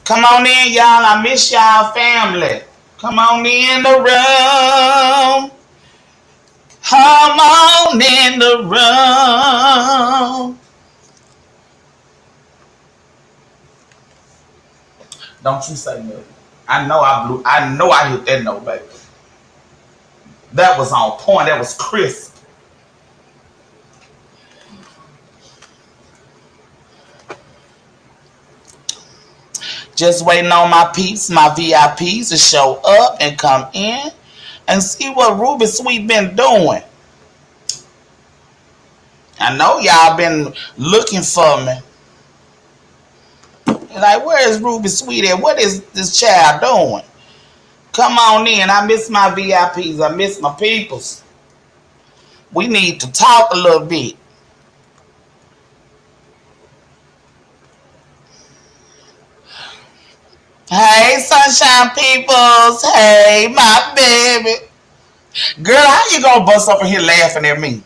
Come on in, y'all. I miss y'all family. Come on in the room. Come on in the room. Don't you say no. I know I blew. I know I hit that note, baby. That was on point. That was crisp. Just waiting on my peeps, my VIPs to show up and come in and see what Rubysweet been doing. I know y'all been looking for me. Like, where is Rubysweet at? What is this child doing? Come on in. I miss my VIPs. I miss my peoples. We need to talk a little bit. Hey, sunshine peoples. Hey, my baby. Girl, how you gonna bust up in here laughing at me?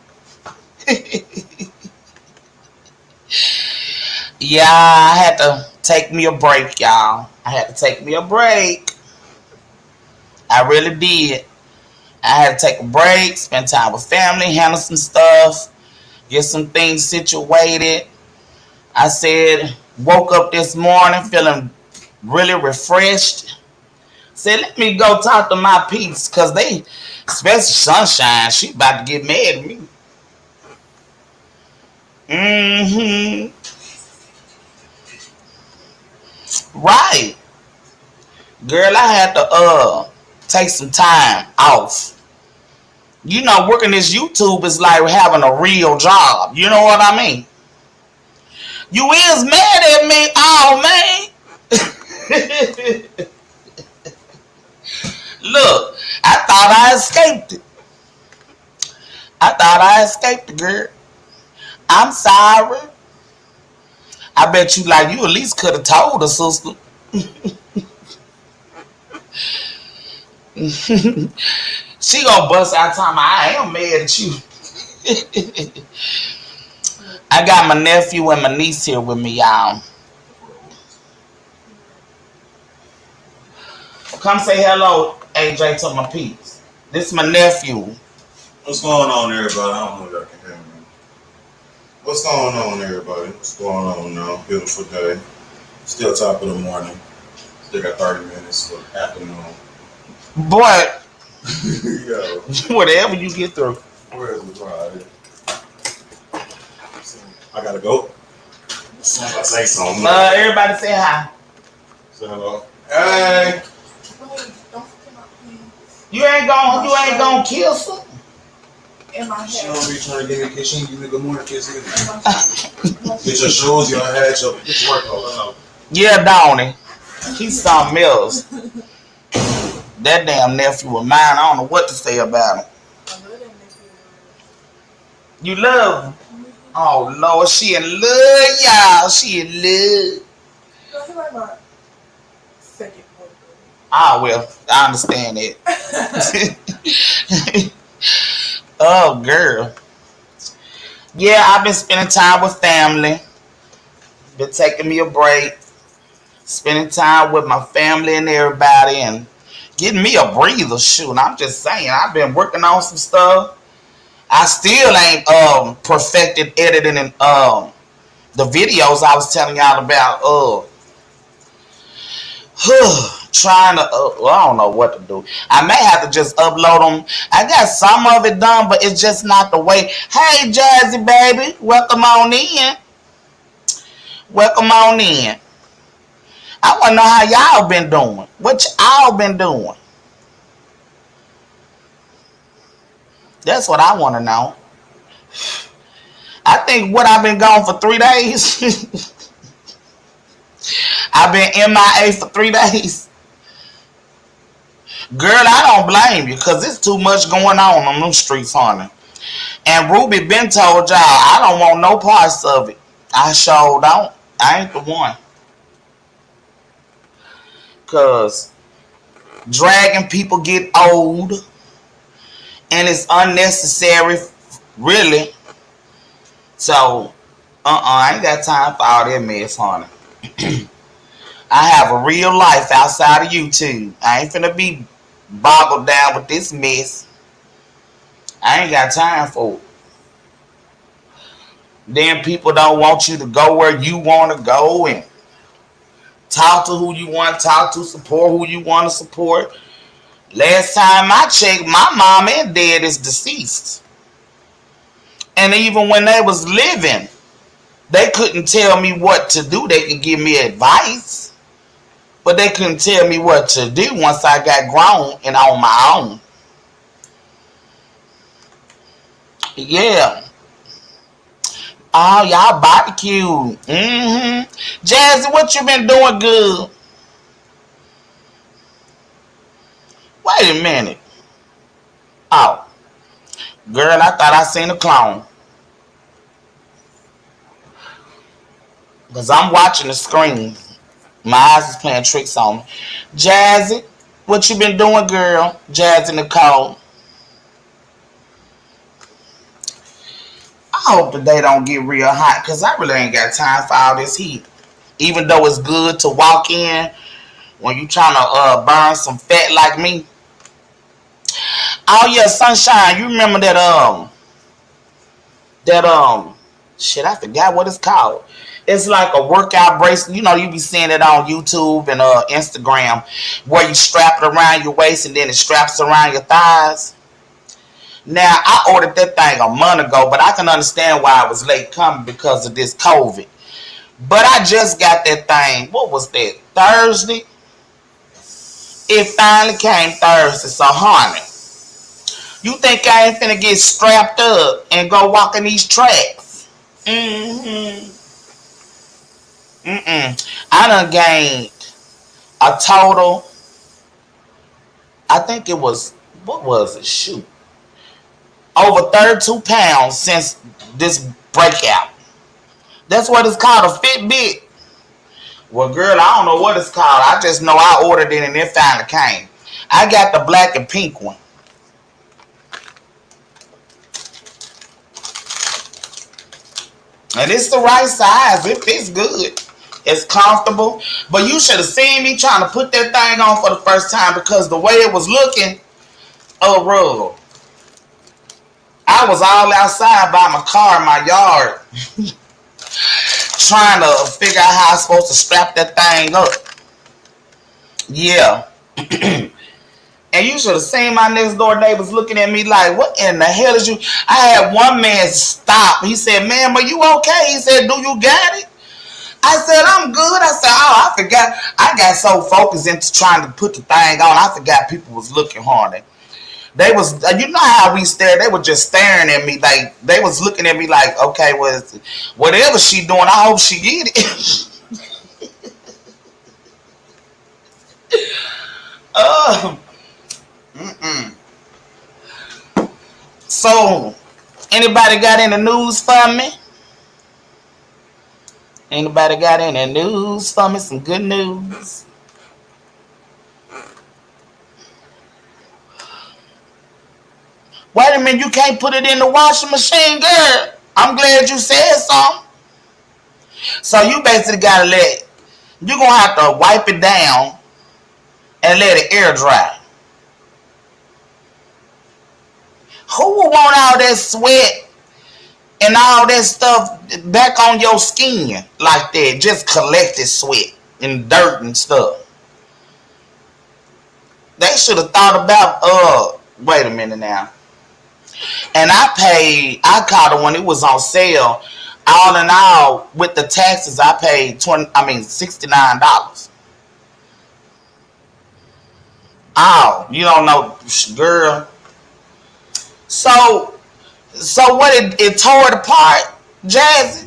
Yeah, I had to take me a break, y'all. I had to take me a break. I really did. I had to take a break, spend time with family, handle some stuff, get some things situated. I said, woke up this morning feeling really refreshed. Said, let me go talk to my peeps, because they, especially Sunshine, she about to get mad at me. Mm-hmm. Right. Girl, I had to take some time off. You know, working this YouTube is like having a real job. You know what I mean? You is mad at me? Oh, man. Look, I thought I escaped it. I thought I escaped it, girl. I'm sorry. I bet you like you at least could have told her, sister. She gonna bust out time. I am mad at you. I got my nephew and my niece here with me, y'all. Come say hello, AJ, to my peeps. This is my nephew. What's going on, everybody? I don't know if y'all can hear me. What's going on, everybody? What's going on now? Beautiful day. Still top of the morning. Still got 30 minutes for the afternoon. Boy, Yo, whatever you get through. where is the ride? I gotta go. As soon as I say something. Everybody say hi. Say hello. Hey! You ain't gonna kiss her. She don't be trying to give me a kiss. She ain't give me a good morning kiss either. Get your shoes, your hat, your work clothes. Yeah, Donnie. He's something else. That damn nephew of mine, I don't know what to say about him. You love him? Oh, Lord, she in love, y'all. She in love. Ah, well, I understand that. Oh, girl. Yeah, I've been spending time with family. Been taking me a break. Spending time with my family and everybody and getting me a breather. Shoot, I'm just saying, I've been working on some stuff. I still ain't perfected editing and the videos I was telling y'all about. Trying to, well, I don't know what to do. I may have to just upload them. I got some of it done, but it's just not the way. Hey, Jazzy baby, welcome on in. Welcome on in. I want to know how y'all been doing. What y'all been doing? That's what I want to know. I think what I've been gone for 3 days. I've been MIA for 3 days. Girl, I don't blame you because it's too much going on them streets, honey. And Ruby been told y'all, I don't want no parts of it. I sure don't. I ain't the one. Because dragging people get old. And it's unnecessary, really. So, I ain't got time for all that mess, honey. I have a real life outside of YouTube. I ain't finna be boggled down with this mess. I ain't got time for it. Then people don't want you to go where you want to go and talk to who you want to talk to, support who you want to support. Last time I checked, my mom and dad is deceased. And even when they was living, they couldn't tell me what to do. They could give me advice, but they couldn't tell me what to do once I got grown and on my own. Yeah. Oh, y'all barbecue. Jazzy, what you been doing good? Wait a minute. Oh, girl, I thought I seen a clone. Because I'm watching the screen. My eyes is playing tricks on me. Jazzy, what you been doing, girl? Jazzy Nicole. I hope the day don't get real hot because I really ain't got time for all this heat. Even though it's good to walk in when you trying to burn some fat like me. Oh yeah, sunshine. You remember that shit, I forgot what it's called. It's like a workout bracelet. You know, you be seeing it on YouTube and Instagram where you strap it around your waist and then it straps around your thighs. Now, I ordered that thing a month ago, but I can understand why I was late coming because of this COVID. But I just got that thing, what was that, Thursday? It finally came Thursday, so honey, you think I ain't finna get strapped up and go walking these tracks? I done gained a total, I think it was, what was it, shoot, over 32 pounds since this breakout. That's what it's called, a Fitbit. Well, girl, I don't know what it's called. I just know I ordered it and it finally came. I got the black and pink one. And it's the right size. It fits good. It's comfortable. But you should have seen me trying to put that thing on for the first time because the way it was looking, oh, bro. I was all outside by my car in my yard trying to figure out how I'm supposed to strap that thing up. Yeah. And you should have seen my next door neighbors looking at me like, what in the hell is you? I had one man stop. He said, ma'am, are you okay? He said, do you got it? I said, I'm good. I said, oh, I forgot. I got so focused into trying to put the thing on, I forgot people was looking harder. They was, you know how we stare. They were just staring at me like they was looking at me like, okay, well, whatever she doing, I hope she get it. uh, so, anybody got any news for me? Anybody got any news for me? Some good news. Wait a minute, you can't put it in the washing machine, girl. I'm glad you said something. So you basically gotta you're gonna have to wipe it down and let it air dry. Who would want all that sweat and all that stuff back on your skin like that? Just collected sweat and dirt and stuff. They should have thought about, wait a minute now. And I caught it when it was on sale. All in all, with the taxes, I paid $69. Oh, you don't know, girl. So what it tore it apart, Jazzy.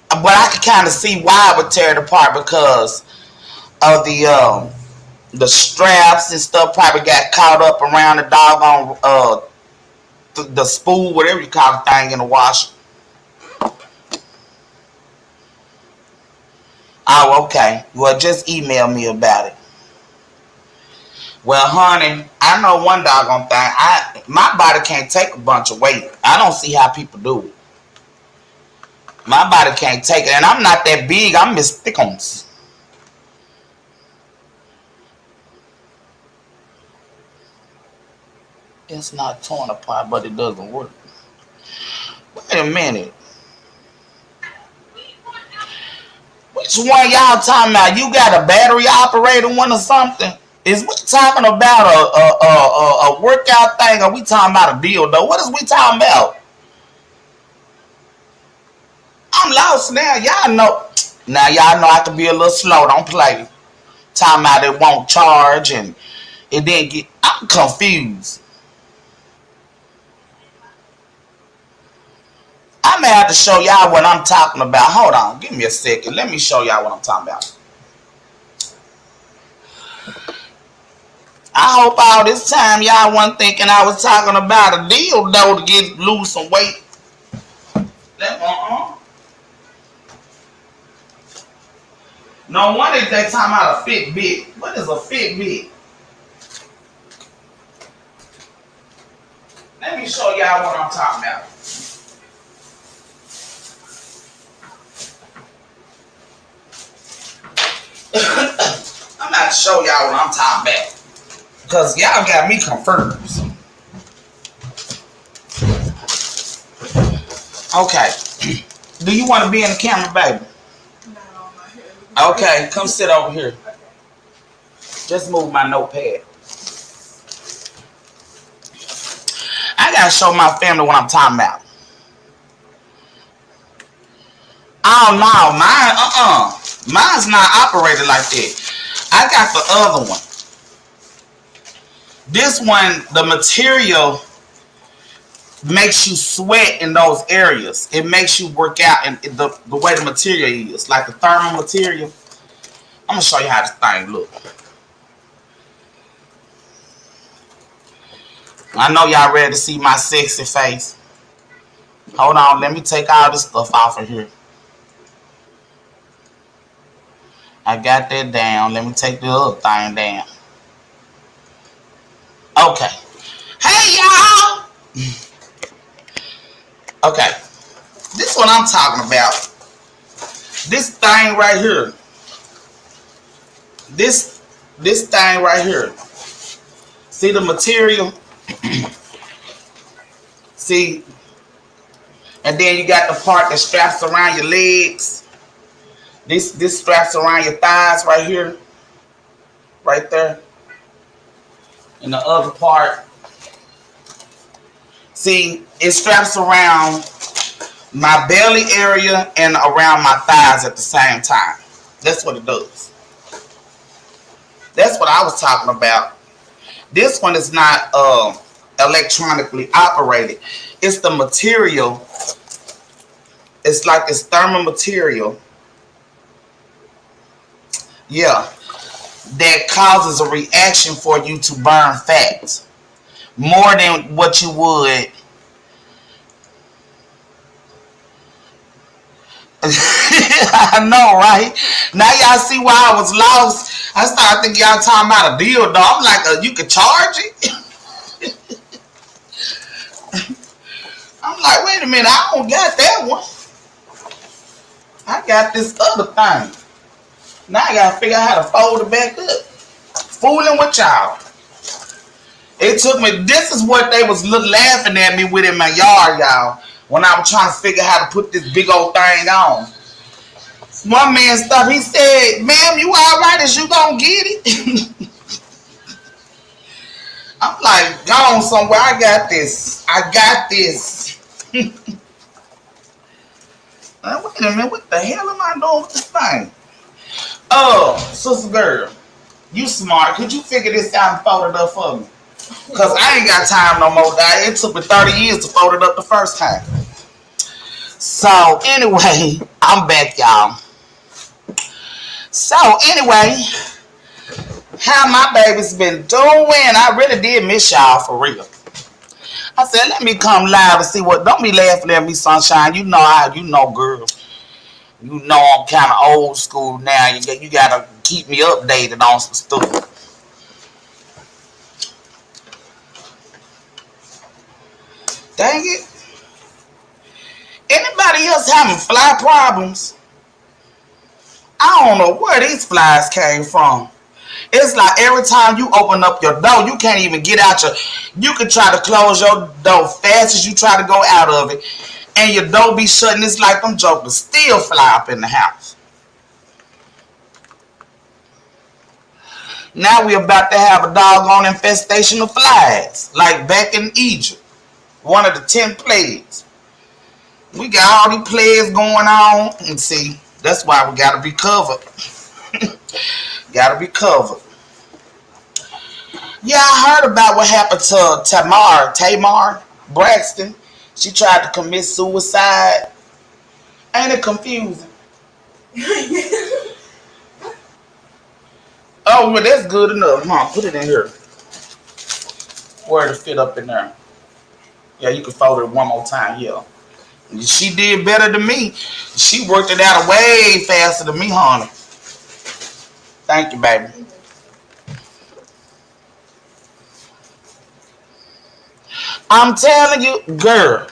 But I could kind of see why it would tear it apart because of the straps and stuff probably got caught up around the doggone the spool, whatever you call the thing in the washer. Oh, okay. Well, just email me about it. Well, honey, I know one doggone thing. My body can't take a bunch of weight. I don't see how people do it. My body can't take it. And I'm not that big. I'm Miss Thickums. It's not torn apart, but it doesn't work. Wait a minute. Which one y'all talking about? You got a battery operated one or something? Is we talking about a workout thing, or we talking about a deal though? What is we talking about? I'm lost now. Y'all know. Now y'all know I can be a little slow. Don't play. Talking about it won't charge and it didn't get. I'm confused. I may have to show y'all what I'm talking about. Hold on. Give me a second. Let me show y'all what I'm talking about. I hope all this time y'all wasn't thinking I was talking about a deal though to get lose some weight. No wonder they talking about a Fitbit. What is a Fitbit? Let me show y'all what I'm talking about. I'm about to show y'all what I'm talking about. Because y'all got me confused. Okay. Do you want to be in the camera, baby? No, I'm not here. Okay, come sit over here. Okay. Just move my notepad. I gotta show my family what I'm talking about. Oh no, mine's not operated like that. I got the other one. This one, the material makes you sweat in those areas. It makes you work out in the way the material is, like the thermal material. I'm gonna show you how this thing look. I know y'all ready to see my sexy face. Hold on, let me take all this stuff off of here. I got that down. Let me take the other thing down. Okay. Hey y'all! Okay. This is what I'm talking about. This thing right here. This thing right here. See the material? See? And then you got the part that straps around your legs. This straps around your thighs right here. Right there. And the other part. See, it straps around my belly area and around my thighs at the same time. That's what it does. That's what I was talking about. This one is not electronically operated. It's the material. It's like this thermal material. Yeah. That causes a reaction for you to burn fat. More than what you would. I know, right? Now y'all see why I was lost. I started thinking y'all talking about a deal, though. I'm like, you could charge it? I'm like, wait a minute, I don't got that one. I got this other thing. Now I gotta figure out how to fold it back up. Fooling with y'all. It took me, this is what they was laughing at me with in my yard, y'all. When I was trying to figure out how to put this big old thing on. One man stopped, he said, ma'am, you alright? Is you gonna get it? I'm like, gone somewhere, I got this. I got this. Wait a minute, what the hell am I doing with this thing? Oh, sister girl, you smart. Could you figure this out and fold it up for me? Because I ain't got time no more. It took me 30 years to fold it up the first time. So, anyway, I'm back, y'all. So, anyway, how my baby's been doing? I really did miss y'all for real. I said, let me come live and see what. Don't be laughing at me, sunshine. You know how, girl. You know I'm kind of old school now. You gotta keep me updated on some stuff. Dang it. Anybody else having fly problems? I don't know where these flies came from. It's like every time you open up your door, you can't even get out your. You can try to close your door fast as you try to go out of it, and your door be shutting. It's like them jokers still fly up in the house. Now we about to have a doggone infestation of flies, like back in Egypt, one of the 10 plagues. We got all these plagues going on, and see, that's why we gotta be covered. Gotta be covered. Yeah, I heard about what happened to Tamar Braxton. She tried to commit suicide. Ain't it confusing? Oh, well, that's good enough. Huh? Put it in here. Where to fit up in there. Yeah, you can fold it one more time. Yeah. She did better than me. She worked it out way faster than me, honey. Thank you, baby. I'm telling you, girl.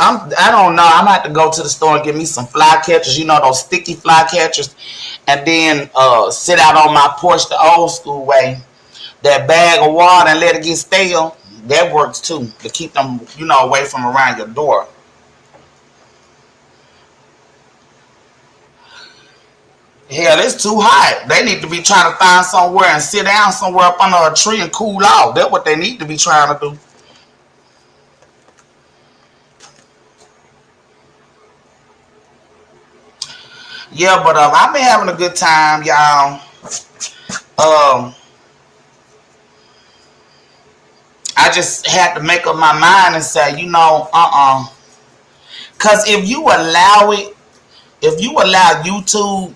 I don't know. I'm gonna have to go to the store and get me some fly catchers. You know, those sticky fly catchers, and then sit out on my porch the old school way. That bag of water and let it get stale. That works too, to keep them, away from around your door. Hell, it's too hot. They need to be trying to find somewhere and sit down somewhere up under a tree and cool off. That's what they need to be trying to do. Yeah, but I've been having a good time, y'all. I just had to make up my mind and say, Because if you allow it, if you allow YouTube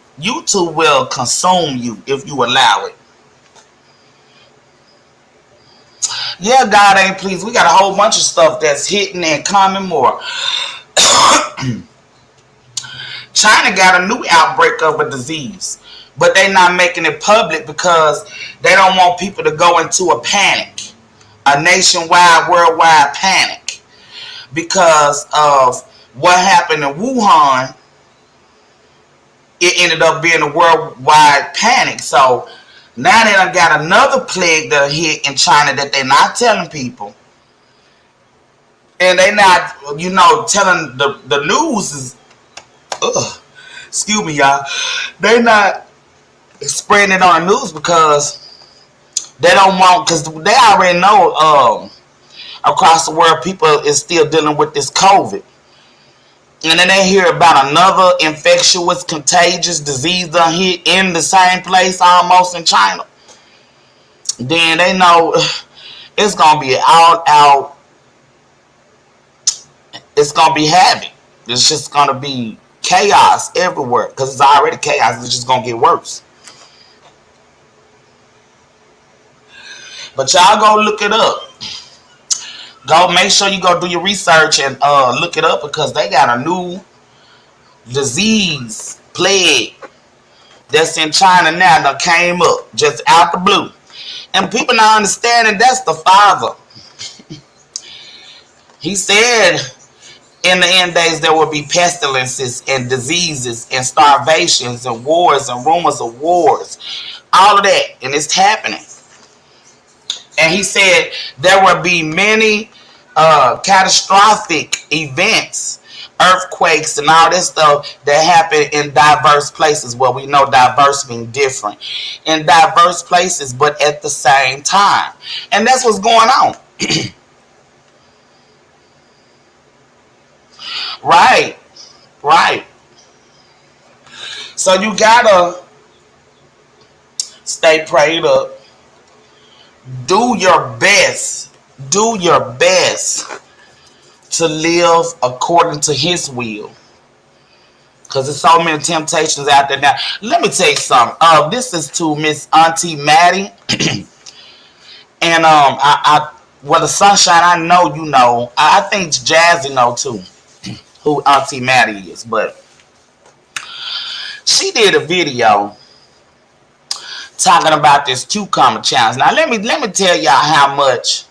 will consume you if you allow it. Yeah, God ain't pleased. We got a whole bunch of stuff that's hitting and coming more. China got a new outbreak of a disease, but they're not making it public because they don't want people to go into a panic, a nationwide, worldwide panic, because of what happened in Wuhan. It ended up being a worldwide panic. So now they done got another plague that hit in China that they're not telling people. And they not, telling the news is, excuse me, y'all. They not spreading it on the news because they don't want, because they already know across the world people is still dealing with this COVID. And then they hear about another infectious, contagious disease done hit in the same place almost in China. Then they know it's going to be all out. It's going to be havoc. It's just going to be chaos everywhere because it's already chaos. It's just going to get worse. But y'all go look it up. Go make sure you go do your research and look it up because they got a new disease plague that's in China now that came up just out the blue. And people not understanding that's the Father. He said in the end days there will be pestilences and diseases and starvations and wars and rumors of wars. All of that. And it's happening. And he said there will be many catastrophic events, earthquakes and all this stuff that happen in diverse places. Well, we know diverse means different. In diverse places, but at the same time. And that's what's going on. Right. Right. So you gotta stay prayed up. Do your best. Do your best to live according to his will. Because there's so many temptations out there now. Let me tell you something. This is to Miss Auntie Maddie. And well, the sunshine, I know you know. I think Jazzy know too who Auntie Maddie is. But she did a video talking about this cucumber challenge. Now let me tell y'all how much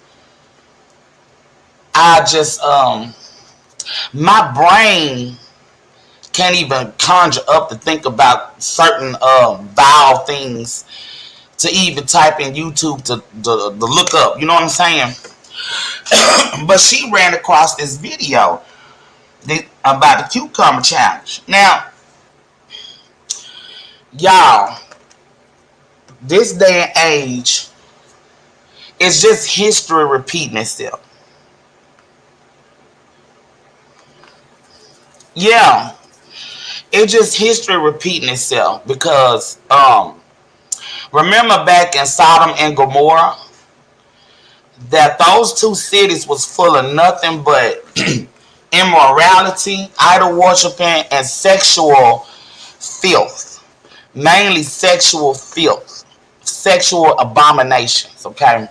I just My brain can't even conjure up to think about certain vile things to even type in YouTube to look up. You know what I'm saying? But she ran across this video about the cucumber challenge. Now, y'all, this day and age, it's just history repeating itself. Yeah, it's just history repeating itself because remember back in Sodom and Gomorrah that those two cities was full of nothing but immorality, idol worshiping, and sexual filth. Mainly sexual filth, sexual abominations. Okay,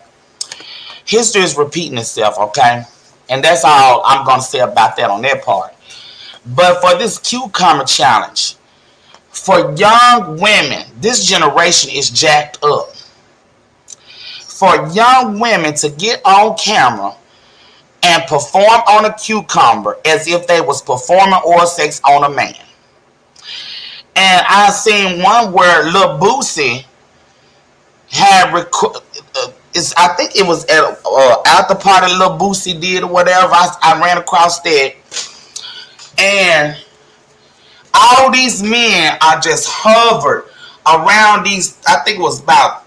history is repeating itself. Okay, and that's all I'm gonna say about that on that part. But for this cucumber challenge, for young women, this generation is jacked up. For young women to get on camera and perform on a cucumber as if they was performing oral sex on a man. And I seen one where Lil Boosie had I think it was at after party Lil Boosie did or whatever. I ran across that, and all these men are just hovered around these. I think it was about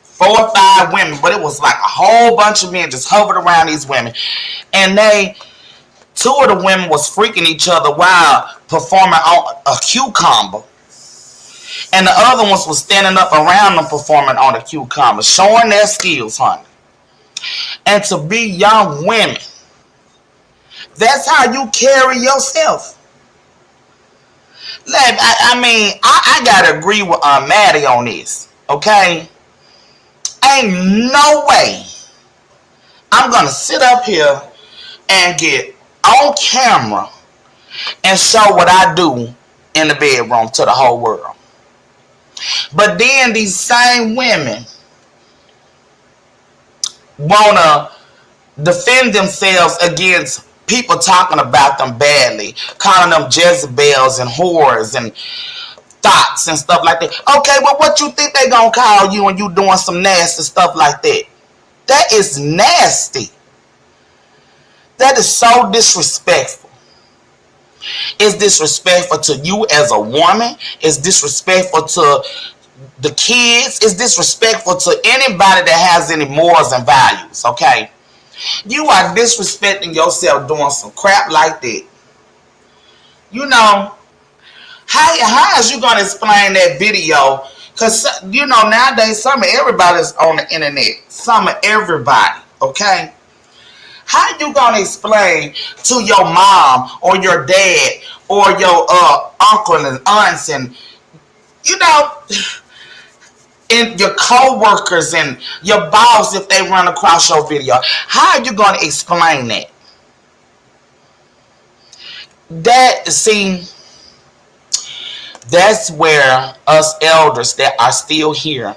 4 or 5 women, but it was like a whole bunch of men just hovered around these women, and two of the women was freaking each other while performing on a cucumber, and the other ones was standing up around them performing on a cucumber, showing their skills, honey. And to be young women, that's how you carry yourself. Like, I gotta agree with Maddie on this, okay? Ain't no way I'm gonna sit up here and get on camera and show what I do in the bedroom to the whole world. But then these same women wanna defend themselves against people talking about them badly, calling them Jezebels and whores and thoughts and stuff like that. Okay, well, what you think they gonna call you when you doing some nasty stuff like that? That is nasty. That is so disrespectful. It's disrespectful to you as a woman. It's disrespectful to the kids. It's disrespectful to anybody that has any morals and values, okay? You are disrespecting yourself doing some crap like that. You know, how is you going to explain that video? Because, you know, nowadays, some of everybody's on the internet. Some of everybody, okay? How you going to explain to your mom or your dad or your uncle and aunts and, you know, and your co-workers and your boss if they run across your video? How are you going to explain that? That's where us elders that are still here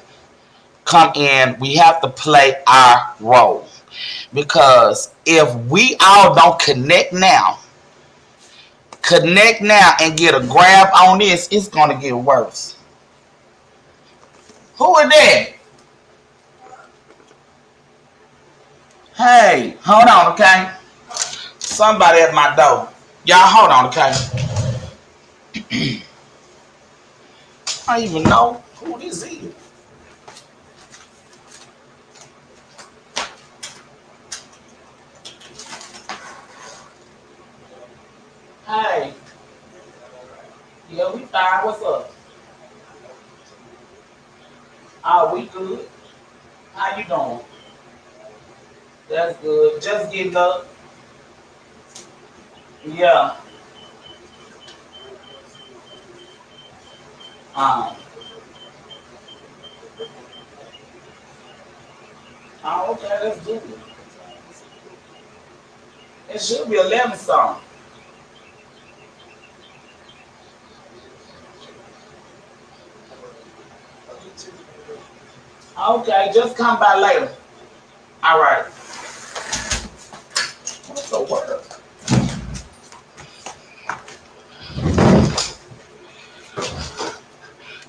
come in. We have to play our role. Because if we all don't connect now and get a grab on this, it's going to get worse. Who are they? Hey, hold on, okay? Somebody at my door. Y'all, hold on, okay? I don't even know who this is. Hey. Yeah, we fine. What's up? Oh, we good. How you doing? That's good. Just getting up. Yeah. Um. Oh, okay. Let's do it. It should be 11 song. Okay, just come by later. All right. What's the word?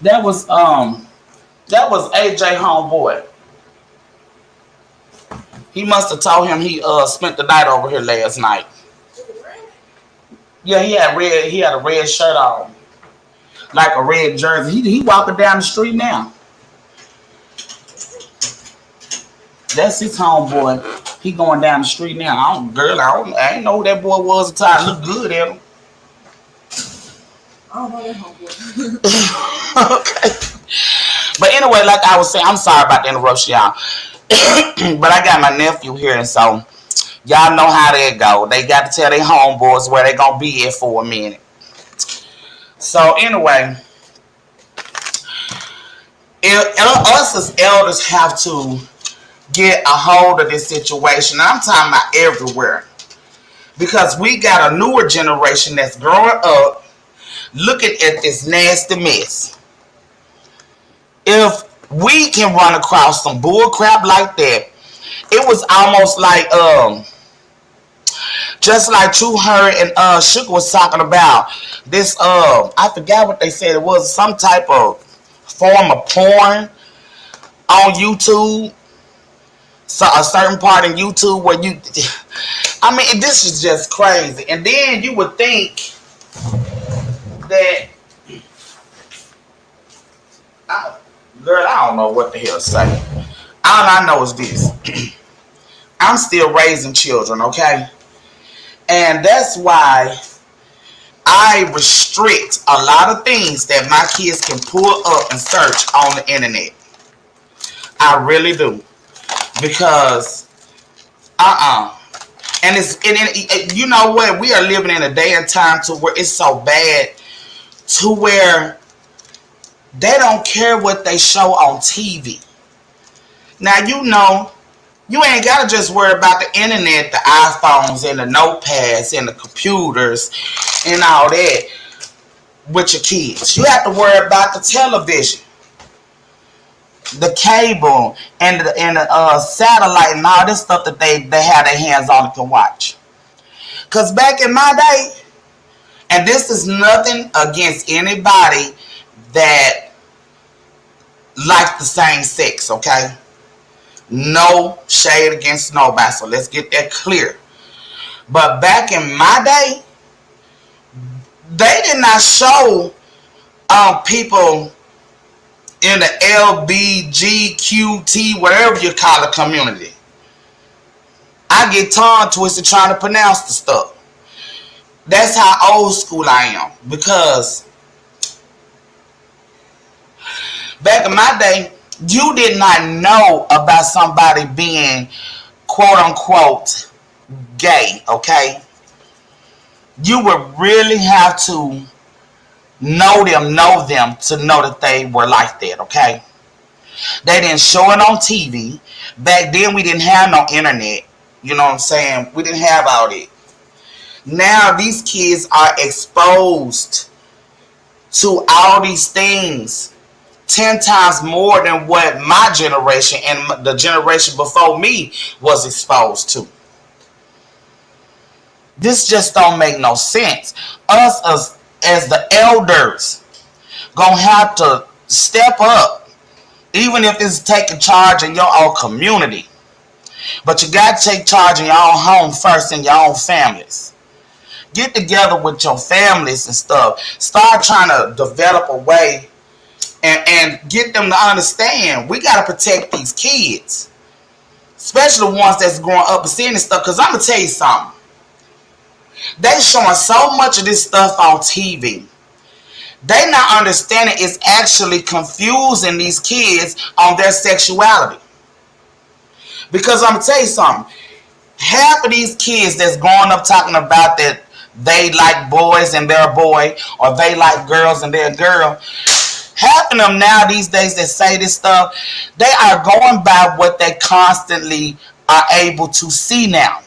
That was AJ homeboy. He must have told him he spent the night over here last night. Yeah, he had a red shirt on, like a red jersey. He walking down the street now. That's his homeboy. He going down the street now. I ain't know who that boy was until I looked good at him. I don't know that homeboy. Okay. But anyway, like I was saying, I'm sorry about the interruption, y'all. But I got my nephew here, and so y'all know how that go. They got to tell their homeboys where they gonna be at for a minute. So anyway, us as elders have to get a hold of this situation. I'm talking about everywhere. Because we got a newer generation that's growing up looking at this nasty mess. If we can run across some bull crap like that, it was almost like just like True Her and Sugar was talking about this I forgot what they said. It was some type of form of porn on YouTube. So a certain part in YouTube where I mean, this is just crazy. And then you would think that girl, I don't know what the hell to say. All I know is this. I'm still raising children, okay? And that's why I restrict a lot of things that my kids can pull up and search on the internet. I really do. Because, and you know what? We are living in a day and time to where it's so bad to where they don't care what they show on TV. Now, you know, you ain't got to just worry about the internet, the iPhones and the notepads and the computers and all that with your kids. You have to worry about the television, the cable, and the satellite and all this stuff that they have their hands on and can watch. Because back in my day, and this is nothing against anybody that likes the same sex, okay? No shade against nobody, so let's get that clear. But back in my day, they did not show people in the LBGQT, whatever you call the community. I get tongue twisted trying to pronounce the stuff. That's how old school I am. Because back in my day, you did not know about somebody being quote unquote gay, okay? You would really have to know them to know that they were like that, okay? They didn't show it on TV. Back then we didn't have no internet. You know what I'm saying? We didn't have all that. Now these kids are exposed to all these things 10 times more than what my generation and the generation before me was exposed to. This just don't make no sense. Us as the elders gonna have to step up, even if it's taking charge in your own community. But you gotta take charge in your own home first, in your own families. Get together with your families and stuff. Start trying to develop a way and get them to understand we got to protect these kids, especially the ones that's growing up and seeing this stuff. Because I'm going to tell you something. They showing so much of this stuff on TV. They not understanding it's actually confusing these kids on their sexuality. Because I'm going to tell you something. Half of these kids that's growing up talking about that they like boys and they're a boy, or they like girls and they're a girl, half of them now these days that say this stuff, they are going by what they constantly are able to see now.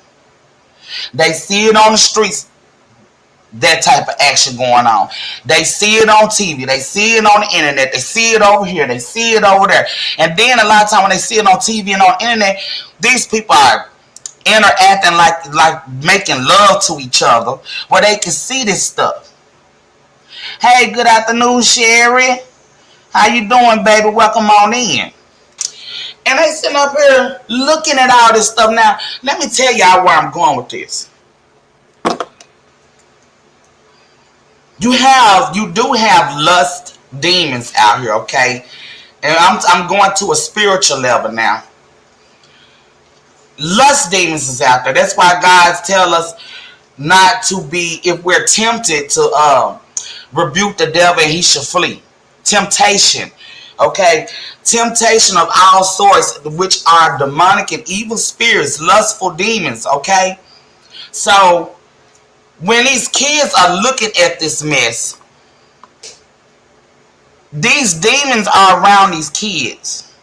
They see it on the streets, that type of action going on. They see it on TV. They see it on the internet. They see it over here. They see it over there. And then a lot of times when they see it on TV and on the internet, these people are interacting like making love to each other where they can see this stuff. Hey, good afternoon, Sherry. How you doing, baby? Welcome on in. And they sitting up here looking at all this stuff. Now, let me tell y'all where I'm going with this. You do have lust demons out here, okay? And I'm going to a spiritual level now. Lust demons is out there. That's why God tell us not to be, if we're tempted, to rebuke the devil and he shall flee. Temptation, okay? Temptation of all sorts, which are demonic and evil spirits, lustful demons, okay? So when these kids are looking at this mess, these demons are around these kids.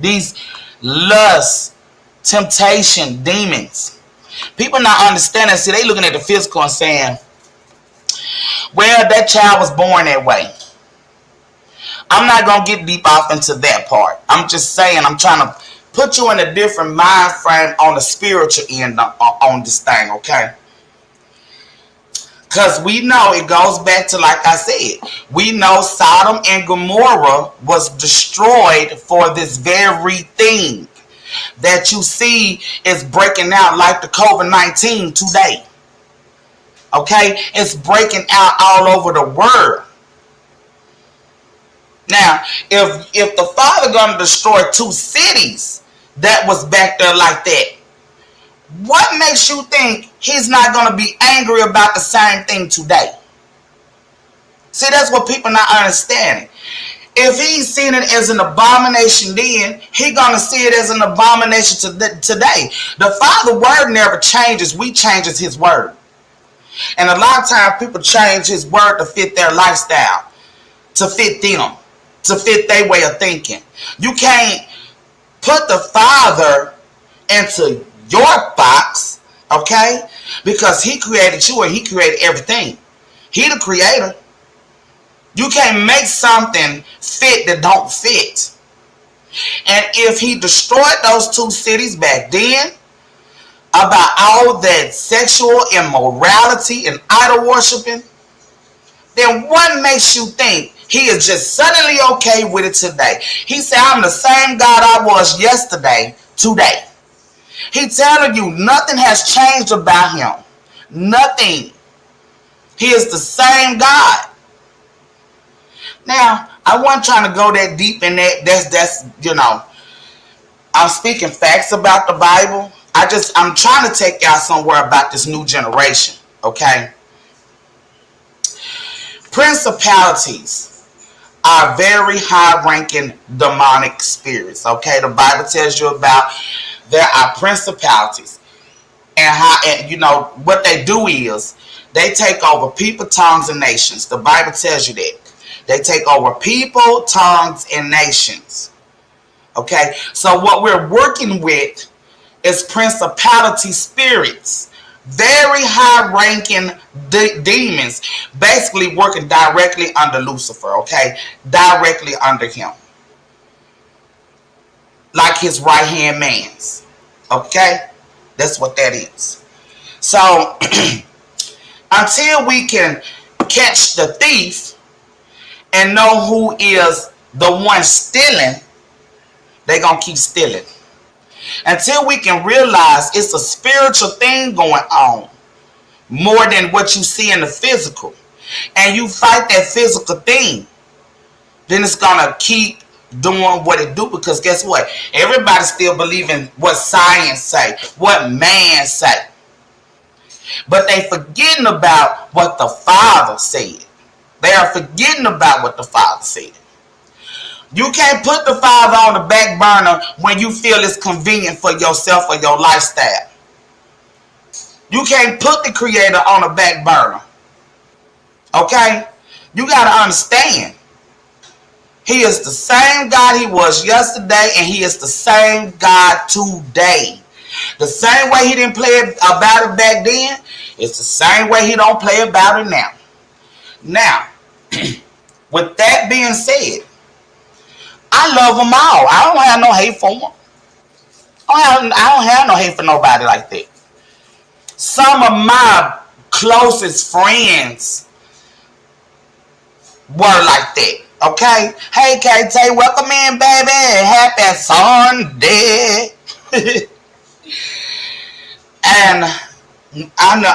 These lust, temptation demons. People not understanding. See, they looking at the physical and saying, well, that child was born that way. I'm not going to get deep off into that part. I'm just saying, I'm trying to put you in a different mind frame on the spiritual end on this thing, okay? Because we know it goes back to, like I said, we know Sodom and Gomorrah was destroyed for this very thing that you see is breaking out like the COVID-19 today. Okay? It's breaking out all over the world. Now, if the Father gonna destroy two cities that was back there like that, what makes you think he's not gonna be angry about the same thing today? See, that's what people not understanding. If he's seen it as an abomination then, he gonna see it as an abomination today. The Father's word never changes. We changes his word. And a lot of times people change his word to fit their lifestyle, to fit them, to fit their way of thinking. You can't put the Father into your box, okay? Because he created you and he created everything. He the creator. You can't make something fit that don't fit. And if he destroyed those two cities back then, about all that sexual immorality and idol worshiping, then what makes you think he is just suddenly okay with it today? He said, I'm the same God I was yesterday, today. He's telling you nothing has changed about him. Nothing. He is the same God. Now, I wasn't trying to go that deep in that. That's I'm speaking facts about the Bible. I'm trying to take y'all somewhere about this new generation, okay? Principalities are very high-ranking demonic spirits, okay? The Bible tells you about there are principalities. And what they do is they take over people, tongues, and nations. The Bible tells you that. They take over people, tongues, and nations. Okay? So what we're working with is principality spirits. Very high-ranking demons, basically working directly under Lucifer, okay? Directly under him. Like his right-hand man's. Okay? That's what that is. So, until we can catch the thief and know who is the one stealing, they're going to keep stealing. Until we can realize it's a spiritual thing going on more than what you see in the physical, and you fight that physical thing, then it's going to keep doing what it do, because guess what? Everybody still believing what science say, what man say. But they forgetting about what the Father said. They are forgetting about what the Father said. You can't put the Father on the back burner when you feel it's convenient for yourself or your lifestyle. You can't put the Creator on the back burner. Okay? You got to understand. He is the same God he was yesterday, and he is the same God today. The same way he didn't play about it back then, it's the same way he don't play about it now. Now, with that being said, I love them all. I don't have no hate for them. I don't have no hate for nobody like that. Some of my closest friends were like that. Okay? Hey, KT, welcome in, baby. Happy Sunday. And I know,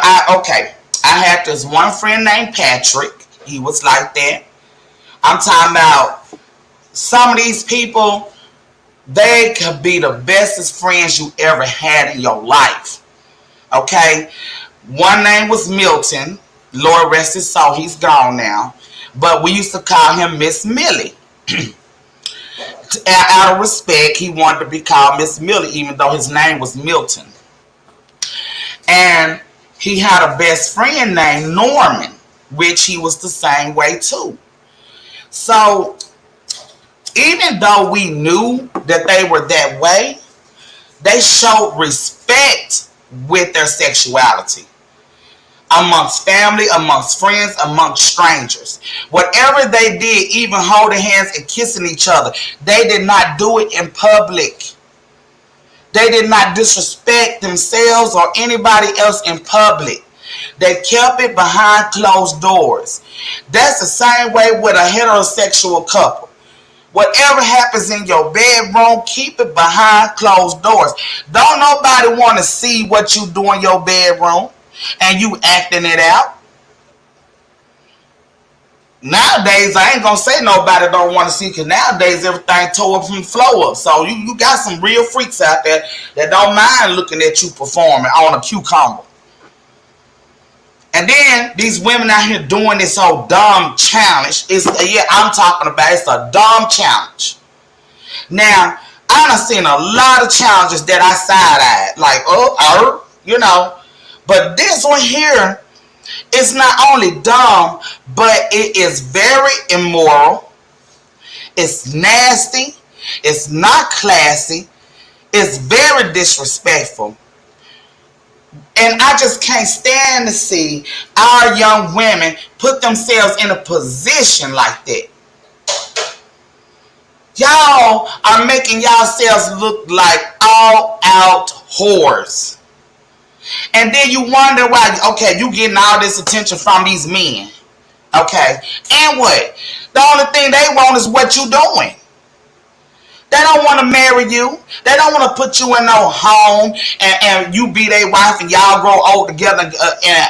I had this one friend named Patrick. He was like that. I'm talking about some of these people, they could be the bestest friends you ever had in your life. Okay? One name was Milton. Lord rest his soul, he's gone now. But we used to call him Miss Millie. Out of respect, he wanted to be called Miss Millie, even though his name was Milton. And he had a best friend named Norman, which he was the same way too. So even though we knew that they were that way, they showed respect with their sexuality amongst family, amongst friends, amongst strangers. Whatever they did, even holding hands and kissing each other, they did not do it in public. They did not disrespect themselves or anybody else in public. They kept it behind closed doors. That's the same way with a heterosexual couple. Whatever happens in your bedroom, keep it behind closed doors. Don't nobody want to see what you do in your bedroom and you acting it out. Nowadays, I ain't gonna say nobody don't want to see, because nowadays everything tore up from the floor up. So you got some real freaks out there that don't mind looking at you performing on a cucumber. And then these women out here doing this whole dumb challenge. I'm talking about, it's a dumb challenge. Now, I done seen a lot of challenges that I side-eyed. Like, But this one here is not only dumb, but it is very immoral. It's nasty. It's not classy. It's very disrespectful. And I just can't stand to see our young women put themselves in a position like that. Y'all are making yourselves look like all out whores. And then you wonder why, okay, you getting all this attention from these men. Okay. And what? The only thing they want is what you doing. They don't want to marry you. They don't want to put you in no home and you be their wife and y'all grow old together and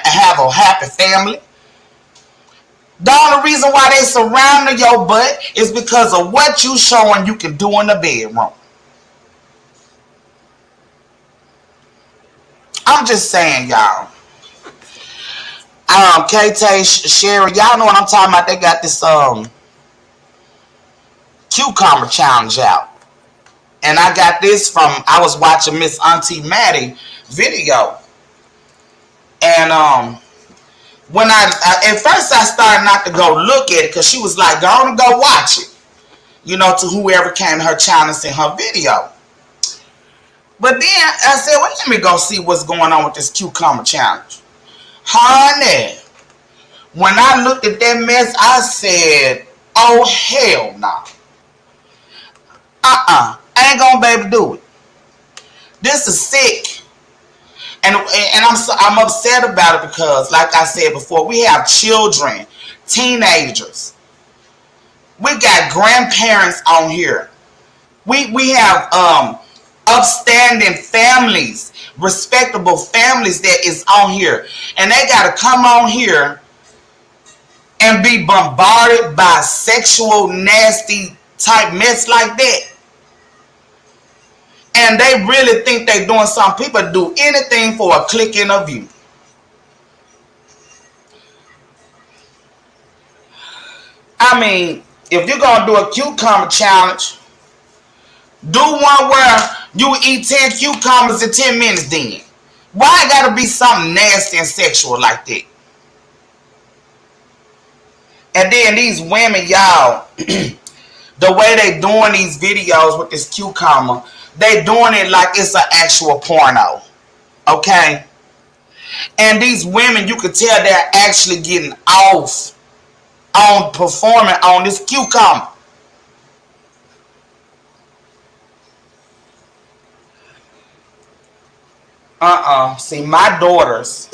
have a happy family. The only reason why they surrounding your butt is because of what you showing you can do in the bedroom. I'm just saying, y'all. KT, Sherry, y'all know what I'm talking about. They got this cucumber challenge out. And I got this from, I was watching Miss Auntie Maddie video. And when at first I started not to go look at it, because she was like, go on and go watch it. To whoever came to her channel and her video. But then I said, well, let me go see what's going on with this cucumber challenge. Honey, when I looked at that mess, I said, oh, hell no. I ain't gonna be able to do it. This is sick. And I'm upset about it because, like I said before, we have children, teenagers. We got grandparents on here. We have upstanding families, respectable families that is on here. And they got to come on here and be bombarded by sexual, nasty type mess like that. And they really think they doing something. People do anything for a click in a view. I mean, if you're going to do a cucumber challenge, do one where you eat 10 cucumbers in 10 minutes then. Why it got to be something nasty and sexual like that? And then these women, y'all, the way they doing these videos with this cucumber, they doing it like it's an actual porno. Okay? And these women, you could tell they're actually getting off on performing on this cucumber. See, my daughters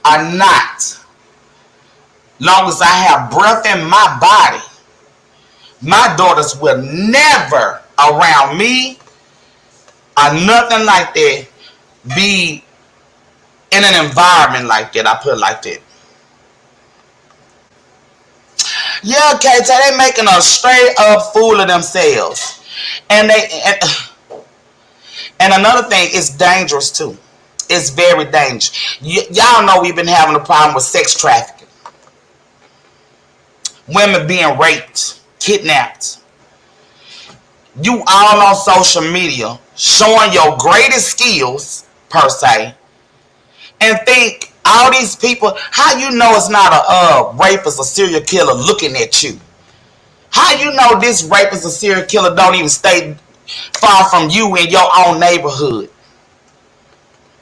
are not Long as I have breath in my body, my daughters will never around me or nothing like that be in an environment like that. I put it like that. Yeah, KT, they making a straight up fool of themselves. And and another thing, it's dangerous too. It's very dangerous. Y'all know we've been having a problem with sex trafficking. Women being raped, kidnapped. You all on social media showing your greatest skills, per se, and think all these people, how you know it's not a rapist or serial killer looking at you? How you know this rapist or serial killer don't even stay far from you in your own neighborhood?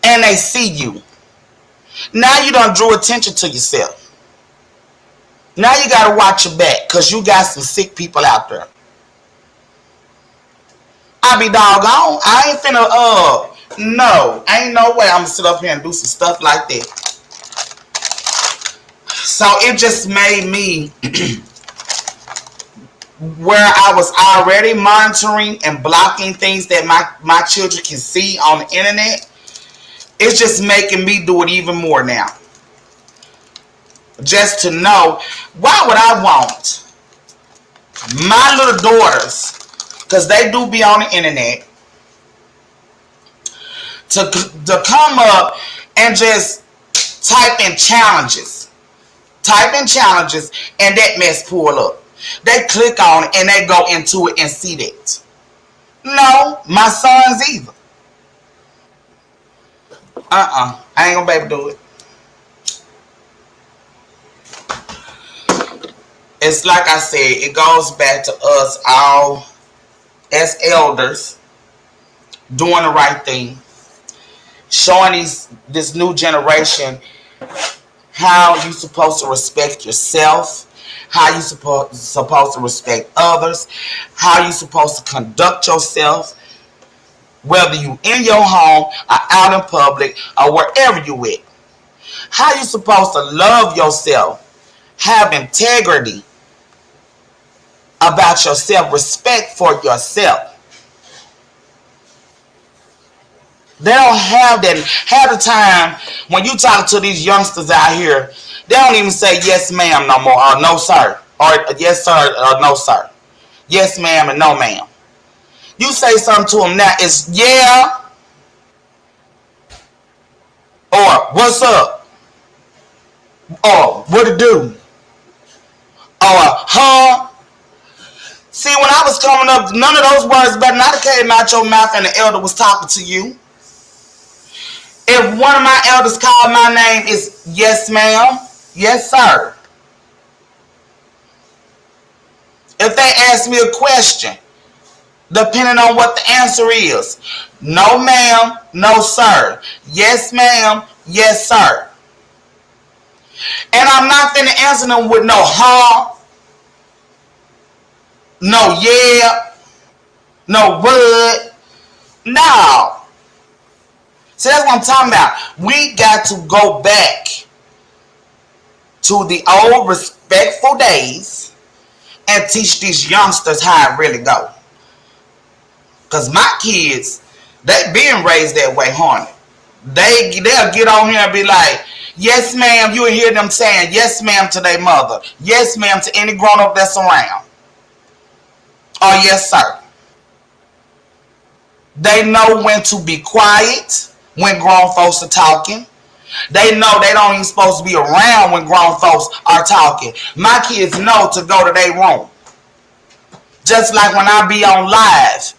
And they see you. Now you done drew attention to yourself. Now you gotta watch your back, cause you got some sick people out there. I be doggone. I ain't finna no, ain't no way I'm gonna sit up here and do some stuff like that. So it just made me where I was already monitoring and blocking things that my children can see on the internet. It's just making me do it even more now. Just to know, why would I want my little daughters, because they do be on the internet, to come up and just type in challenges. And that mess pull up. They click on it and they go into it and see that. No, my sons either. I ain't gonna be able to do it. It's like I said, it goes back to us all as elders doing the right thing, showing this new generation how you supposed to respect yourself, how you supposed to respect others, how you supposed to conduct yourself, whether you in your home or out in public or wherever you at. How you supposed to love yourself, have integrity about yourself, respect for yourself. They don't have that. Half the time when you talk to these youngsters out here, they don't even say yes ma'am no more, or no sir, or yes sir, or no sir, yes ma'am and no ma'am. You say something to them now, it's yeah, or what's up, or what to do, or huh. See, when I was coming up, none of those words better not have came out your mouth and the elder was talking to you. If one of my elders called my name, it's yes ma'am, yes sir. If they ask me a question, depending on what the answer is, no ma'am, no sir, yes ma'am, yes sir. And I'm not finna answer them with no huh, no yeah, no what. No. See, that's what I'm talking about. We got to go back to the old respectful days and teach these youngsters how it really go. Because my kids, they being raised that way, honey. They'll get on here and be like, yes ma'am. You'll hear them saying yes ma'am to their mother, yes ma'am to any grown up that's around, or yes sir. They know when to be quiet when grown folks are talking. They know they don't even supposed to be around when grown folks are talking. My kids know to go to their room. Just like when I be on live.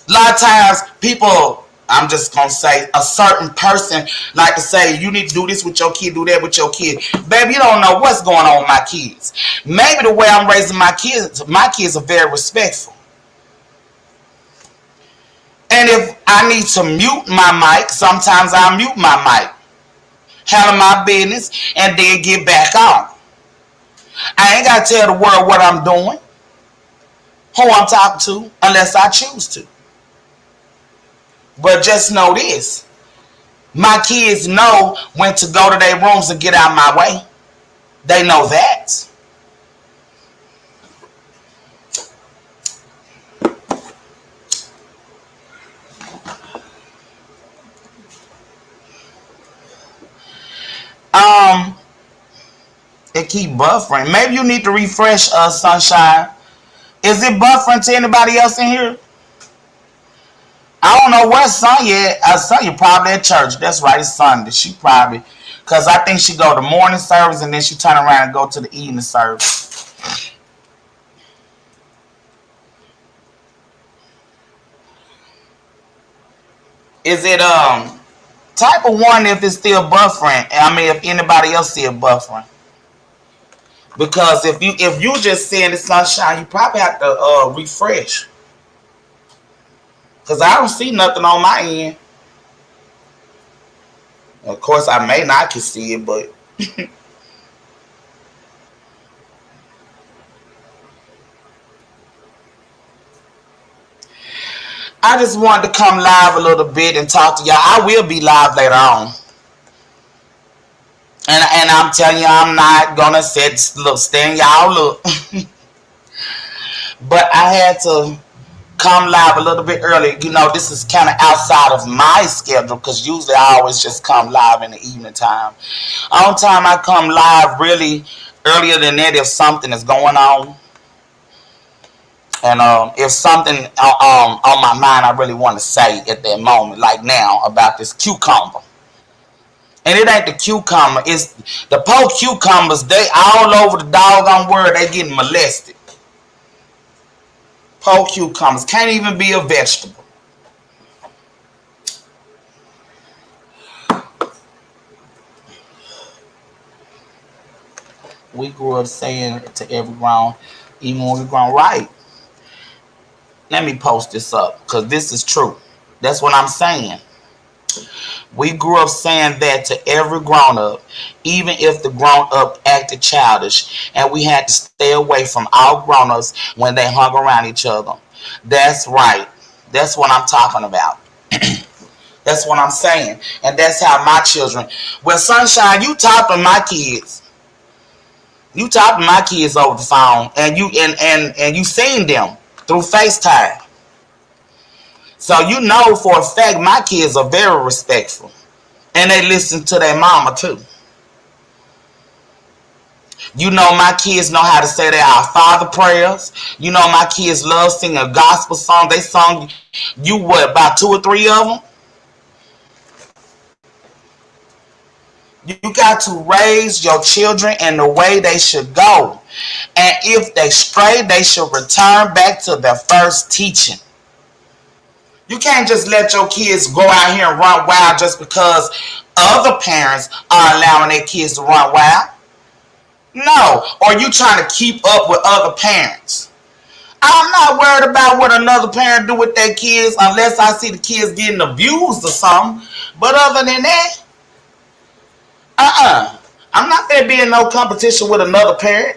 A lot of times people, I'm just going to say, a certain person like to say, you need to do this with your kid, do that with your kid. Baby, you don't know what's going on with my kids. Maybe the way I'm raising my kids are very respectful. And if I need to mute my mic, sometimes I mute my mic, handle my business, and then get back on. I ain't got to tell the world what I'm doing, who I'm talking to, unless I choose to. But just know this. My kids know when to go to their rooms and get out of my way. They know that. Um, it keep buffering. Maybe you need to refresh Sunshine. Is it buffering to anybody else in here? I don't know where Sonya at. Sonya probably at church. That's right, it's Sunday. She probably, because I think she go to morning service and then she turn around and go to the evening service. Is it type of one if it's still buffering? I mean, if anybody else see it buffering. Because if you just seeing the Sunshine, you probably have to refresh. Because I don't see nothing on my end. Of course, I may not can see it, but I just wanted to come live a little bit and talk to y'all. I will be live later on. And I'm telling you, I'm not gonna stand y'all look. But I had to come live a little bit early. You know, this is kind of outside of my schedule because usually I always just come live in the evening time. On time I come live really earlier than that if something is going on. And if something on my mind I really want to say at that moment, like now about this cucumber. And it ain't the cucumber, it's the poor cucumbers. They all over the doggone world, they getting molested. Poor cucumbers can't even be a vegetable. We grew up saying to every grown, even when we grown right. Let me post this up because this is true. That's what I'm saying. We grew up saying that to every grown up, even if the grown up acted childish, and we had to stay away from all grown ups when they hung around each other. That's right. That's what I'm talking about. That's what I'm saying. And that's how my children. Well, Sunshine, you talking my kids. You talking my kids over the phone, and you seen them through FaceTime. So you know for a fact my kids are very respectful. And they listen to their mama too. You know my kids know how to say their Our Father prayers. You know my kids love singing a gospel song. They sung you what, about 2 or 3 of them? You got to raise your children in the way they should go. And if they stray, they should return back to their first teaching. You can't just let your kids go out here and run wild just because other parents are allowing their kids to run wild. No. Or you trying to keep up with other parents. I'm not worried about what another parent do with their kids unless I see the kids getting abused or something. But other than that, I'm not there being no competition with another parent.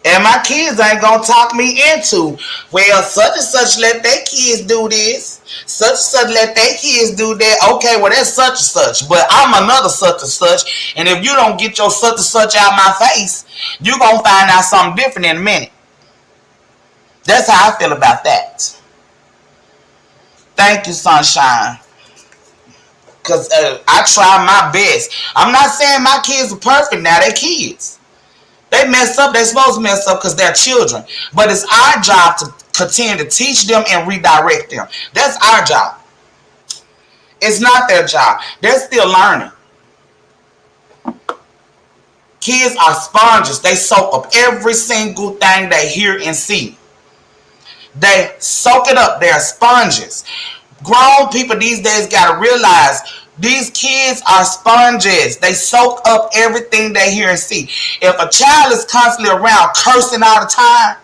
And my kids ain't gonna talk me into, well, such and such let their kids do this, such and such let their kids do that. Okay, well, that's such and such, but I'm another such and such, and if you don't get your such and such out my face, you're gonna find out something different in a minute. That's how I feel about that. Thank you, Sunshine. Because I try my best. I'm not saying my kids are perfect now, they're kids. They mess up, they're supposed to mess up because they're children. But it's our job to continue to teach them and redirect them. That's our job. It's not their job. They're still learning. Kids are sponges. They soak up every single thing they hear and see. They soak it up. They're sponges. Grown people these days got to realize these kids are sponges. They soak up everything they hear and see. If a child is constantly around cursing all the time,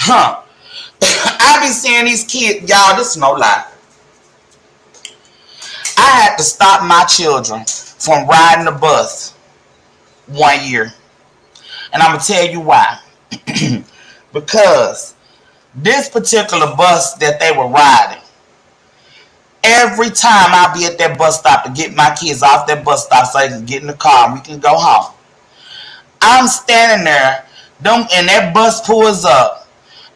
I be seeing these kids, y'all, this is no lie. I had to stop my children from riding the bus 1 year. And I'm going to tell you why. Because this particular bus that they were riding, Every time I'll be at that bus stop to get my kids off that bus stop so they can get in the car and we can go home. I'm standing there, and that bus pulls up,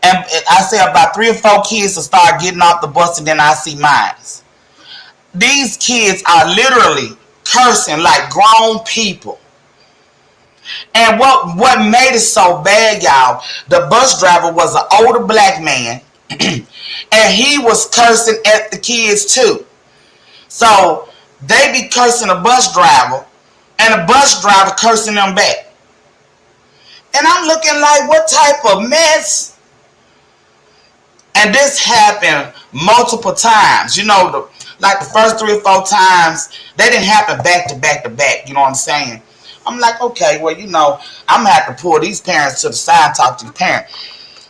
and I say about 3 or 4 kids to start getting off the bus, and then I see mine. These kids are literally cursing like grown people. And what made it so bad, y'all, the bus driver was an older black man, and he was cursing at the kids too. So they be cursing the bus driver, and the bus driver cursing them back. And I'm looking like, what type of mess? And this happened multiple times. Like the first 3 or 4 times, they didn't happen back to back to back. You know what I'm saying? I'm like, okay, well, I'm going to have to pull these parents to the side and talk to the parent.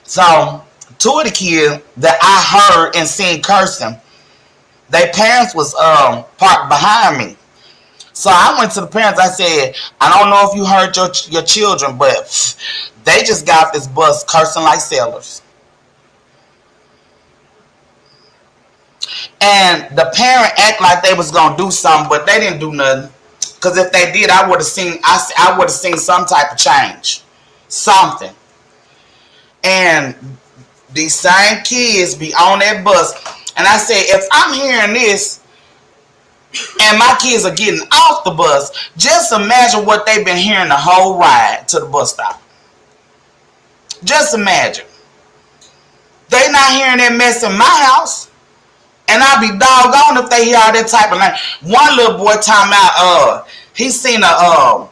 So 2 of the kids that I heard and seen cursing, their parents was parked behind me. So I went to the parents. I said, I don't know if you heard your children, but they just got off this bus cursing like sailors. And the parent act like they was gonna do something, but they didn't do nothing. Cause if they did, I would have seen. I would have seen some type of change, something. And these same kids be on that bus, and I said, if I'm hearing this, and my kids are getting off the bus, just imagine what they've been hearing the whole ride to the bus stop. Just imagine. They not hearing that mess in my house. And I'll be doggone if they hear all that type of language. One little boy talking about, he seen a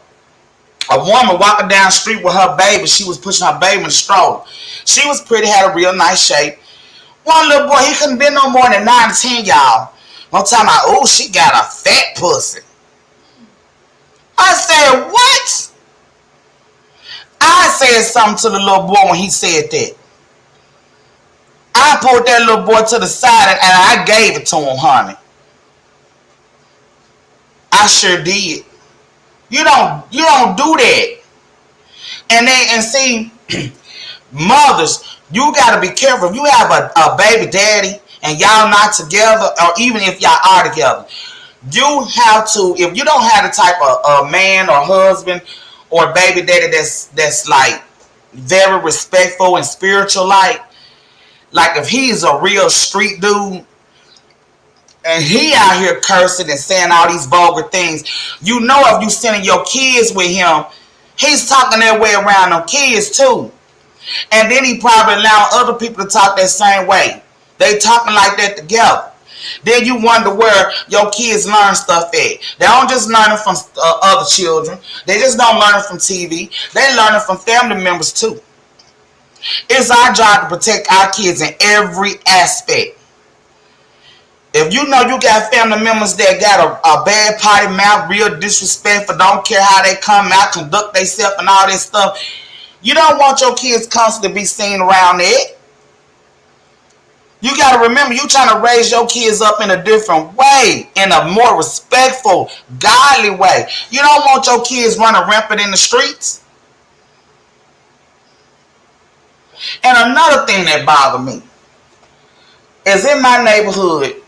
woman walking down the street with her baby. She was pushing her baby in the stroller. She was pretty, had a real nice shape. One little boy, he couldn't be no more than 9 to 10, y'all. I'm talking about, oh, she got a fat pussy. I said, what? I said something to the little boy when he said that. I pulled that little boy to the side and I gave it to him, honey. I sure did. You don't do that. And see, mothers, you gotta be careful. If you have a baby daddy and y'all not together, or even if y'all are together, you have to, if you don't have the type of man or husband or baby daddy that's like very respectful and spiritual, like if he's a real street dude and he out here cursing and saying all these vulgar things, if you sending your kids with him, he's talking that way around them kids too. And then he probably allow other people to talk that same way. They talking like that together. Then you wonder where your kids learn stuff at. They don't just learn it from other children. They just don't learn it from TV. They learn it from family members too. It's our job to protect our kids in every aspect. If you know you got family members that got a bad potty mouth, real disrespectful, don't care how they come out, conduct themselves and all this stuff, you don't want your kids constantly be seen around it. You got to remember, you trying to raise your kids up in a different way, in a more respectful, godly way. You don't want your kids running rampant in the streets. And another thing that bothered me is in my neighborhood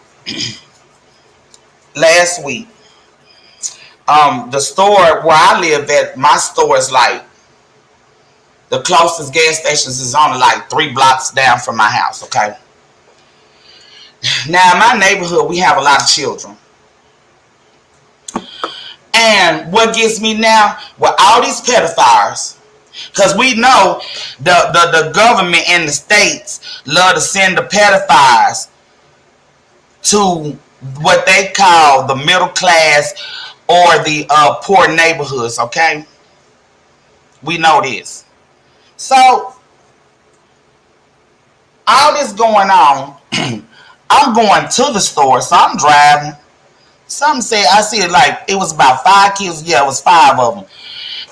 last week, the store where I live at, my store is like, the closest gas stations is only like 3 blocks down from my house, okay? Now in my neighborhood, we have a lot of children. And what gets me now, with all these pedophiles, because we know the government and the states love to send the pedophiles to what they call the middle class or the poor neighborhoods, okay? We know this. So, all this going on, I'm going to the store, so I'm driving. Some say, I see it like, it was about 5 kids. Yeah, it was 5 of them.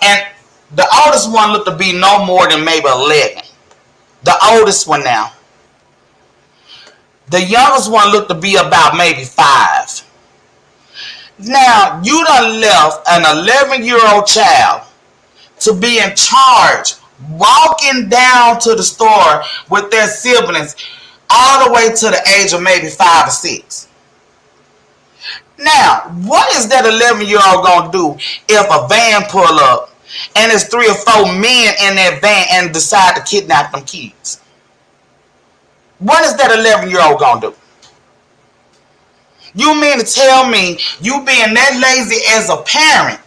And the oldest one looked to be no more than maybe 11. The oldest one now. The youngest one looked to be about maybe 5. Now, you done left an 11-year-old child to be in charge, walking down to the store with their siblings all the way to the age of maybe 5 or 6. Now, what is that 11-year-old gonna do if a van pull up and there's 3 or 4 men in that van and decide to kidnap them kids? What is that 11-year-old gonna do? You mean to tell me you being that lazy as a parent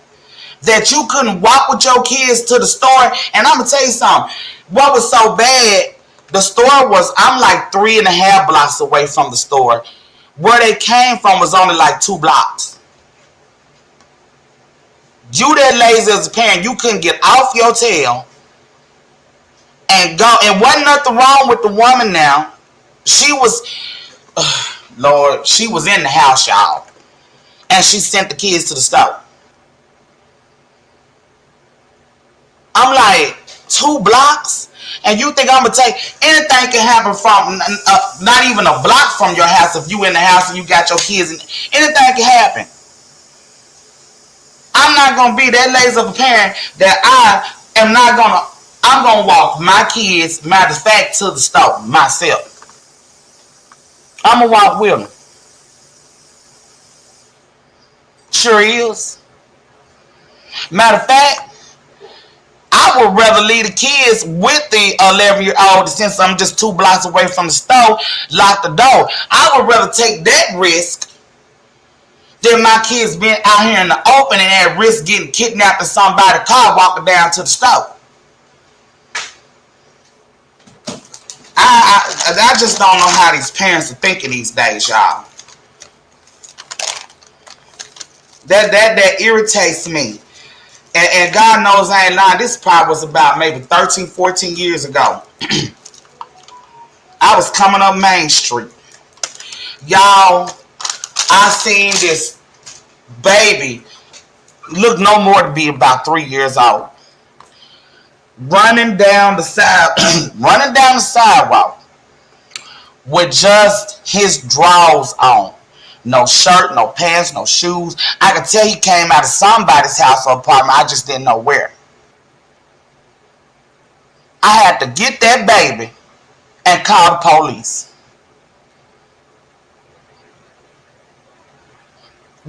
that you couldn't walk with your kids to the store? And I'm gonna tell you something. What was so bad? The store was, I'm like 3.5 blocks away from the store. Where they came from was only like 2 blocks. You that lazy as a parent, you couldn't get off your tail and go. And wasn't nothing wrong with the woman now. She was, Lord, she was in the house, y'all. And she sent the kids to the store. I'm like, 2 blocks? And you think I'm going to take, anything can happen from, not even a block from your house if you in the house and you got your kids. Anything can happen. I'm not going to be that lazy of a parent that I'm going to walk my kids, matter of fact, to the store myself. I'm going to walk with them. Sure is. Matter of fact, I would rather leave the kids with the 11-year-old since I'm just 2 blocks away from the store, lock the door. I would rather take that risk than my kids being out here in the open and at risk getting kidnapped in somebody's car walking down to the store. I just don't know how these parents are thinking these days, y'all. That irritates me. And God knows I ain't lying. This probably was about maybe 13, 14 years ago. I was coming up Main Street. Y'all, I seen this baby, look no more to be about 3 years old, running down the sidewalk with just his drawers on. No shirt, no pants, no shoes. I could tell he came out of somebody's house or apartment. I just didn't know where. I had to get that baby and call the police.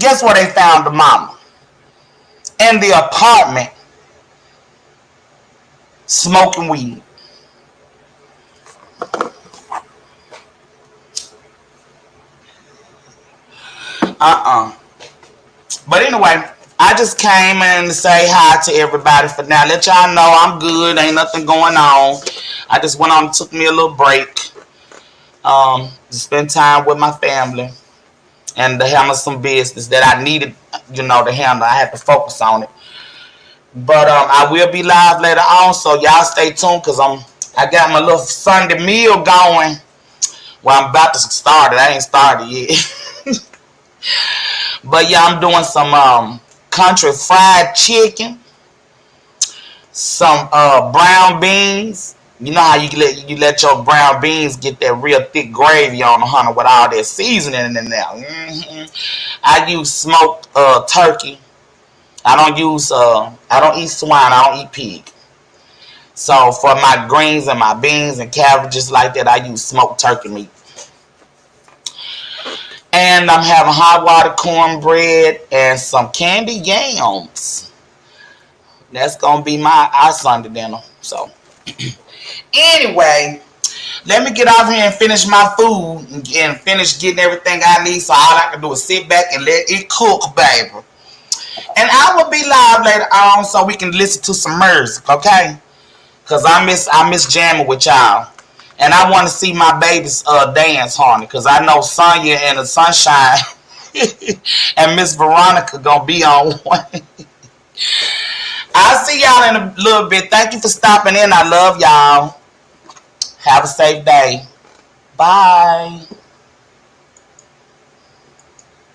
Guess where they found the mama? In the apartment, smoking weed. But anyway, I just came in to say hi to everybody for now. Let y'all know I'm good. Ain't nothing going on. I just went on and took me a little break. To spend time with my family and to handle some business that I needed, to handle. I had to focus on it. But I will be live later on, so y'all stay tuned because I got my little Sunday meal going. Well, I'm about to start it. I ain't started yet. But yeah, I'm doing some country fried chicken, some brown beans. You know how you let your brown beans get that real thick gravy on the honey with all that seasoning in there. I use smoked turkey. I don't eat swine. I don't eat pig. So for my greens and my beans and cabbages like that, I use smoked turkey meat. And I'm having hot water cornbread and some candy yams. That's going to be our Sunday dinner. So, anyway, let me get off here and finish my food and finish getting everything I need. So all I can do is sit back and let it cook, baby. And I will be live later on so we can listen to some music, okay? Because I miss jamming with y'all. And I want to see my babies dance, honey. Because I know Sonya and the Sunshine and Miss Veronica going to be on one. I'll see y'all in a little bit. Thank you for stopping in. I love y'all. Have a safe day. Bye.